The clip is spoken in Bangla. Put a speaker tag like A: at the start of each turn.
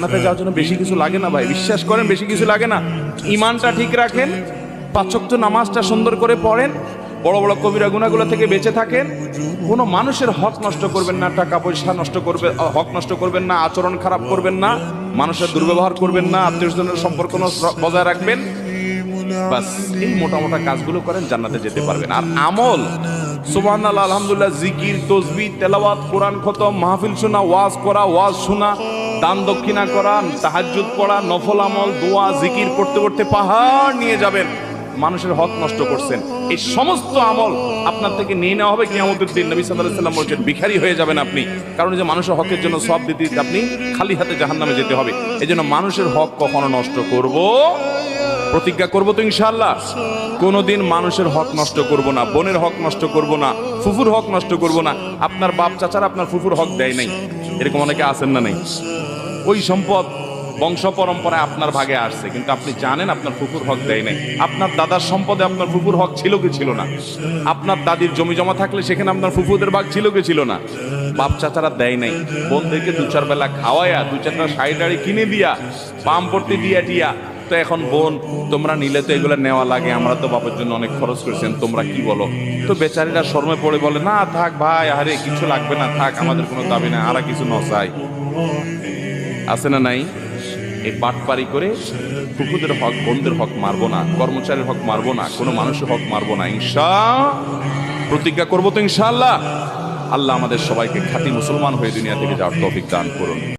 A: জান্নাতে যাওয়ার জন্য বেশি কিছু লাগে না ভাই, বিশ্বাস করেন বেশি কিছু লাগে না। ইমানটা ঠিক রাখেন, 5 ওয়াক্ত নামাজটা সুন্দর করে পড়েন, বড় বড় কবিরা গুনাহগুলো থেকে বেঁচে থাকেন, কোনো মানুষের হক নষ্ট করবেন না, টাকা পয়সা নষ্ট করবে হক নষ্ট করবেন না, আচরণ খারাপ করবেন না, মানুষের দুর্ব্যবহার করবেন না, আত্মীয়স্বজনের সম্পর্ক বজায় রাখবেন। বাস এই মোটা কাজগুলো করেন, জান্নাতে যেতে পারবেন। আর আমল, সুবহানাল্লাহ, আলহামদুলিল্লাহ, জিকির, তাসবিহ, তেলাওয়াত, কোরআন খতম, মাহফিল শোনা, ওয়াজ করা, ওয়াজ শোনা, দান দক্ষিণা করা, তাহাজ্জুদ পড়া, নফল আমল, দোয়া, জিকির করতে করতে পাহাড় নিয়ে যাবেন। মানুষের হক নষ্ট করছেন, এই সমস্ত আমল আপনার থেকে নিয়ে নেওয়া হবে কিয়ামতের দিন। নবী সাল্লাল্লাহু আলাইহি ওয়াসাল্লাম বলেছেন ভিখারি হয়ে যাবেন আপনি, কারণ যে মানুষের হকের জন্য সওয়াব দিতে আপনি খালি হাতে জাহান্নামে যেতে হবে। এজন্য মানুষের হক কখনো নষ্ট করব, প্রতিজ্ঞা করব তো ইনশাআল্লাহ, কোনোদিন মানুষের হক নষ্ট করব না, বোনের হক নষ্ট করব না, ফুফুর হক নষ্ট করব না। আপনার বাপ চাচারা আপনার ফুফুর হক দেয় নাই, এরকম অনেকে আছেন না নাই? ওই সম্পদ বংশ পরম্পরায় আপনার ভাগে আসছে, কিন্তু আপনি জানেন আপনার ফুফুর হক দেয় নাই। আপনার দাদার সম্পদে আপনার ফুফুর হক ছিল কি ছিল না? আপনার দাদির জমি জমা থাকলে সেখানে আপনার ফুফুদের ভাগ ছিল কি ছিল না? বাপ চাচারা দেয় নাই, বোনদেরকে 2-4 বেলা খাওয়ায়া, 2-4টা শাড়ি টাড়ি কিনে দিয়া, পাম পট্টি দিয়া টিয়া, তো এখন বোন তোমরা নিলে তো এগুলো নেওয়া লাগে, আমরা তো বাপের জন্য অনেক খরচ করেছেন, তোমরা কি বলো? তো বেচারিরা শর্মে পড়ে বলে, না থাক ভাই, আরে কিছু লাগবে না, থাক, আমাদের কোনো দাবি না, আর কিছু নচাই। আছে না নাই? এই বাটপারি করে ফুফুদের হক, বোনদের হক মারবো না, কর্মচারীর হক মারবো না, কোনো মানুষের হক মারবো না, প্রতিজ্ঞা করবো তো ইনশাআল্লাহ। আল্লাহ আমাদের সবাইকে খাঁটি মুসলমান হয়ে দুনিয়া থেকে যাওয়ার তৌফিক দান করুন।